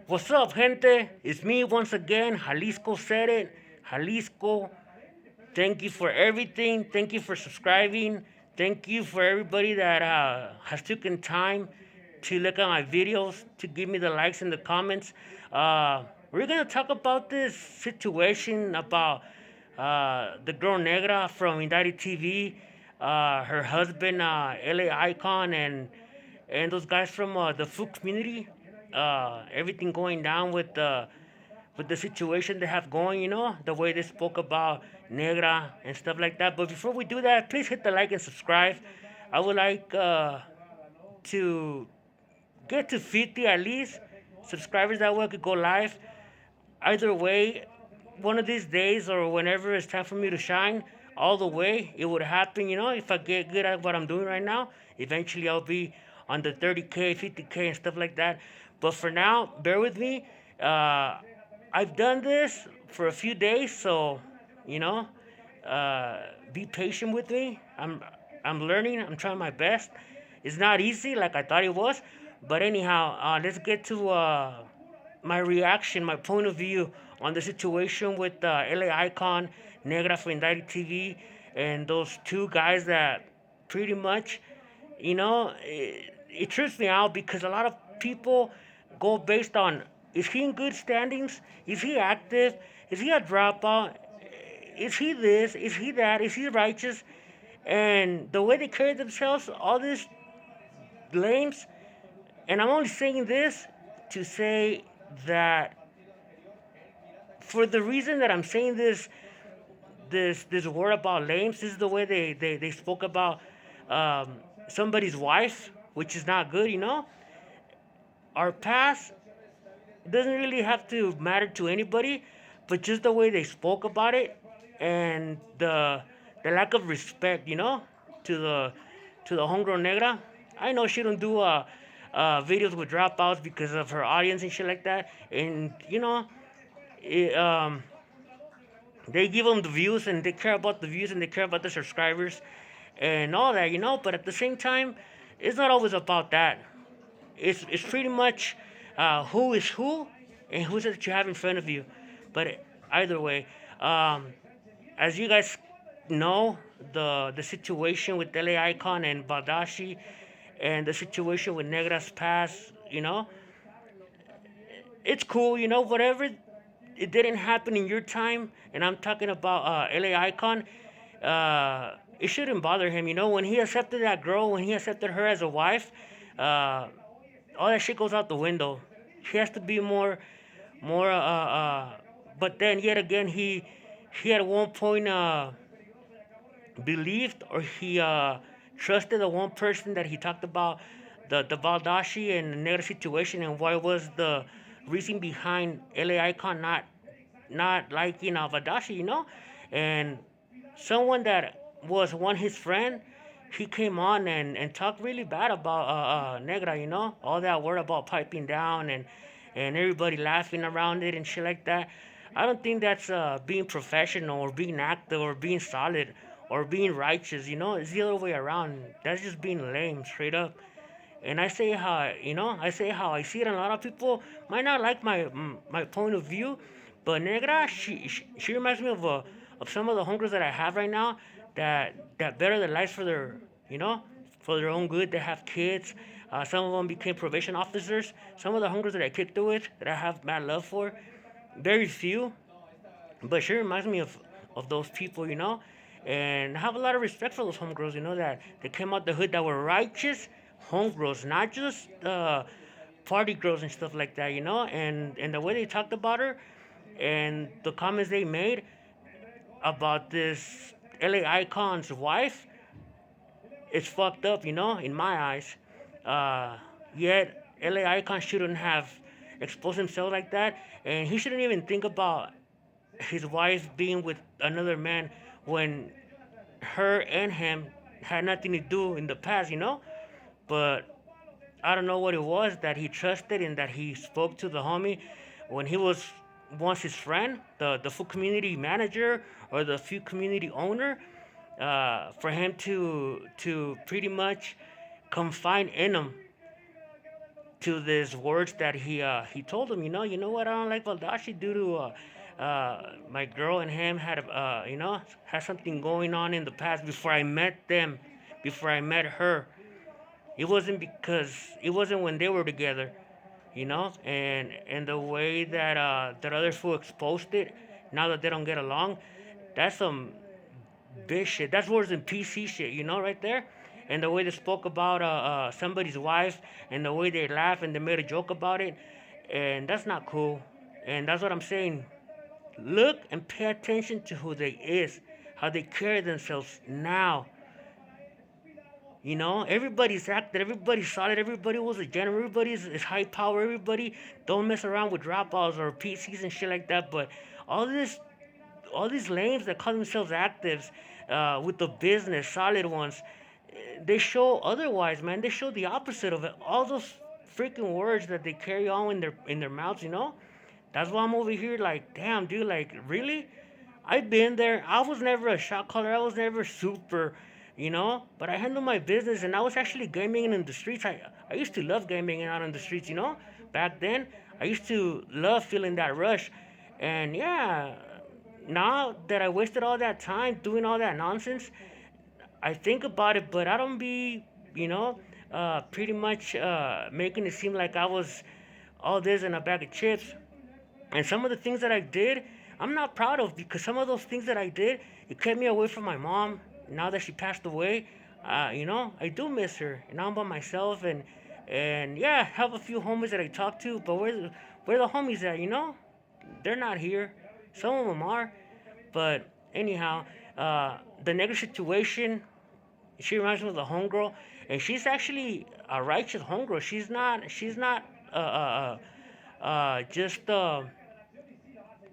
What's up, gente? It's me once again, Jalisco said it. Jalisco, thank you for everything. Thank you for subscribing. Thank you for everybody that has taken time to look at my videos, to give me the likes and the comments. We're gonna talk about this situation about the girl Negra from Indicted TV, her husband LA Icon, and those guys from the food community. Everything going down with the situation they have going, the way they spoke about Negra and stuff like that. But before we do that, please hit the like and subscribe. I would like to get to 50 at least subscribers. That way I could go live. Either way, one of these days or whenever it's time for me to shine all the way, it would happen. If I get good at what I'm doing right now, eventually I'll be on the 30K, 50K, and stuff like that. But for now, bear with me. Uh, I've done this for a few days, so you know, be patient with me. I'm learning. I'm trying my best. It's not easy like I thought it was, but anyhow, let's get to my reaction, my point of view on the situation with LA Icon, Negra for Indicted TV, and those two guys that pretty much, it trips me out because a lot of people go based on, is he in good standings? Is he active? Is he a dropout? Is he this? Is he that? Is he righteous? And the way they carry themselves, all these lames. And I'm only saying this to say that for the reason that I'm saying this word about lames, this is the way they spoke about somebody's wife, which is not good. Our past doesn't really have to matter to anybody, but just the way they spoke about it and the lack of respect, to the homegirl negra. I know she don't do videos with dropouts because of her audience and shit like that, and it, they give them the views and they care about the views and they care about the subscribers and all that. But at the same time, it's not always about that. It's pretty much who is who and who's that you have in front of you. But either way, um, as you guys know, the situation with LA Icon and Badashi and the situation with Negra's past, it's cool, whatever it didn't happen in your time, and I'm talking about LA Icon. It shouldn't bother him, when he accepted that girl, when he accepted her as a wife. All that shit goes out the window. He has to be more. But then yet again, he at one point believed, or he trusted the one person that he talked about, the Valdashi and the Negra situation, and what was the reason behind LA Icon not liking Valdashi, and someone that was one his friend, he came on and talked really bad about Negra, all that word about piping down and everybody laughing around it and shit like that. I don't think that's being professional or being active or being solid or being righteous. It's the other way around. That's just being lame, straight up. And I say how I see it, and a lot of people might not like my point of view, but Negra, she reminds me of some of the homegirls that I have right now that better their lives for for their own good. They have kids. Some of them became probation officers. Some of the homegirls that I kicked it with, that I have mad love for, very few, but she reminds me of those people, and I have a lot of respect for those homegirls, that they came out the hood, that were righteous homegirls, not just party girls and stuff like that, and the way they talked about her and the comments they made about this LA Icon's wife, it's fucked up, in my eyes. Uh, Yet LA Icon shouldn't have exposed himself like that, and he shouldn't even think about his wife being with another man when her and him had nothing to do in the past, But I don't know what it was that he trusted and that he spoke to the homie when he was once his friend, the food community manager or the food community owner, for him to pretty much confide in him to this words that he told him. You know what? I don't like Valdashi due to my girl and him had had something going on in the past before I met them, before I met her. It wasn't when they were together, and the way that that other fool exposed it. Now that they don't get along, that's some big shit. That's worse than PC shit, right there. And the way they spoke about somebody's wife, and the way they laughed and they made a joke about it, and that's not cool. And that's what I'm saying. Look and pay attention to who they is, how they carry themselves now. Everybody's active, everybody's solid, everybody was a general, everybody is high power, everybody don't mess around with dropouts or PCs and shit like that. But all this, all these lames that call themselves actives, with the business, solid ones, they show otherwise, man. They show the opposite of it. All those freaking words that they carry on in their mouths. That's why I'm over here like, damn, dude, like, really? I've been there. I was never a shot caller. I was never super. But I handled my business, and I was actually gaming in the streets. I used to love gaming out on the streets. Back then, I used to love feeling that rush. And yeah, now that I wasted all that time doing all that nonsense, I think about it, but I don't be, you know, pretty much making it seem like I was all this in a bag of chips. And some of the things that I did, I'm not proud of, because some of those things that I did, it kept me away from my mom. Now that she passed away, I do miss her. And now I'm by myself, and yeah, I have a few homies that I talk to, but where the homies at? They're not here. Some of them are, but anyhow, the negative situation. She reminds me of the homegirl, and she's actually a righteous homegirl. She's not just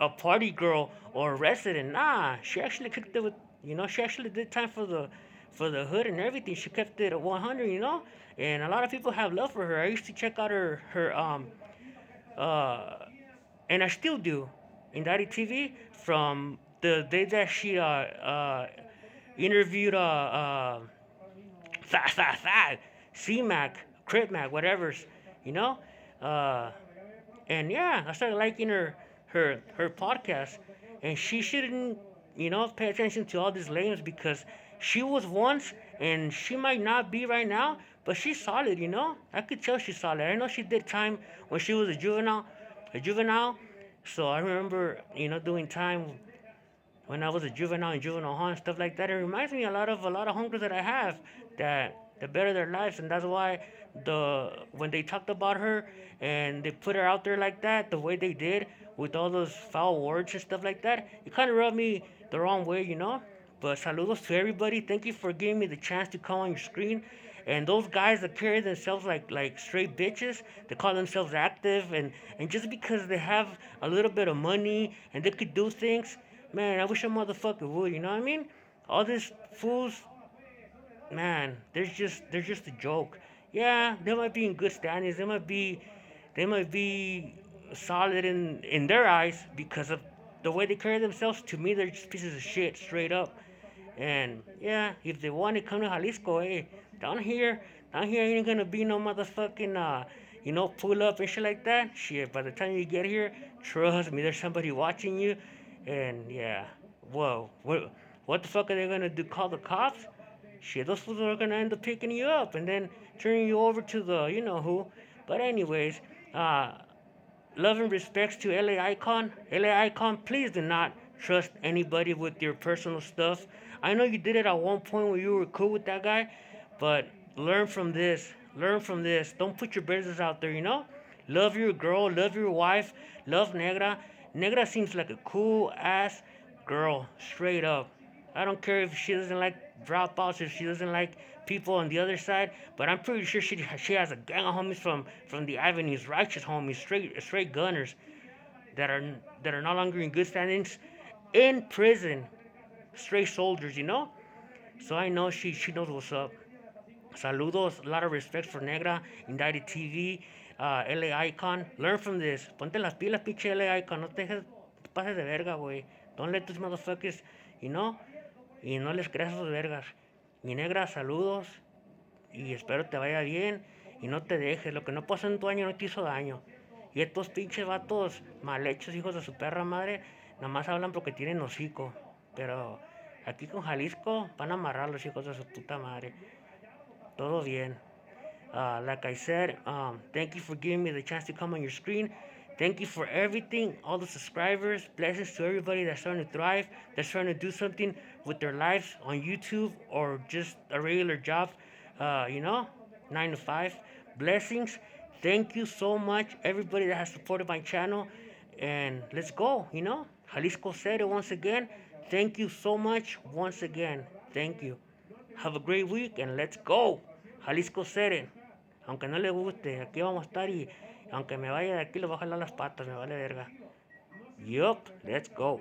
a party girl or a resident. Nah, she actually kicked it with, she actually did time for the hood and everything. She kept it at 100. And a lot of people have love for her. I used to check out her uh and I still do in Daddy TV from the day that she interviewed Fat C-Mac, Crip Mac, whatever's, you know, uh and yeah, I started liking her podcast, and she shouldn't, pay attention to all these lames, because she was once, and she might not be right now, but she's solid. I could tell she's solid. I know she did time when she was a juvenile. So I remember, doing time when I was a juvenile in juvenile hall and stuff like that. It reminds me a lot of homies that I have that better their lives, and that's why the when they talked about her and they put her out there like that, the way they did with all those foul words and stuff like that, it kind of rubbed me the wrong way. But saludos to everybody. Thank you for giving me the chance to come on your screen. And those guys that carry themselves like straight bitches, they call themselves active, and just because they have a little bit of money and they could do things, man, I wish a motherfucker would. You know what I mean? All these fools, man, they're just a joke. Yeah, they might be in good standings. They might be solid in their eyes because of the way they carry themselves. To me, they're just pieces of shit, straight up. And yeah, if they want to come to Jalisco, hey, down here, down here ain't gonna be no motherfucking pull up and shit like that. Shit, by the time you get here, trust me, there's somebody watching you. And yeah, whoa, what the fuck are they gonna do? Call the cops? Shit, those fools are gonna end up picking you up and then turning you over to the you know who. But anyways, uh, love and respects to LA Icon. LA Icon, please do not trust anybody with your personal stuff. I know you did it at one point where you were cool with that guy, but learn from this. Learn from this. Don't put your business out there. Love your girl, love your wife, love Negra. Negra seems like a cool ass girl, straight up. I don't care if she doesn't like dropouts, if she doesn't like people on the other side, but I'm pretty sure she has a gang of homies from the avenues, righteous homies, straight gunners that are that are no longer in good standings in prison, straight soldiers. So I know she knows what's up. Saludos, a lot of respect for Negra, Indicted TV, LA Icon. Learn from this. Ponte las pilas, pinche LA Icon. No te pases de verga, güey. Don't let these motherfuckers, you know, y no les creas a sus vergas. Mi Negra, saludos y espero te vaya bien. y no te dejes. Lo que no pasó en tu año no te hizo daño. Y estos pinches vatos mal hechos, hijos de su perra madre, nomás hablan porque tienen hocico. Pero aquí con Jalisco van a amarrar los hijos de su puta madre. Todo bien. Like I said, thank you for giving me the chance to come on your screen. Thank you for everything, all the subscribers. Blessings to everybody that's trying to thrive, that's trying to do something with their lives on YouTube or just a regular job, 9 to 5. Blessings. Thank you so much, everybody that has supported my channel. And let's go. Jalisco said it once again. Thank you so much once again. Thank you. Have a great week and let's go. Jalisco said it. Aunque no le guste, aquí vamos a estar y aunque me vaya de aquí, le voy a jalar las patas, me vale verga. Yup, let's go.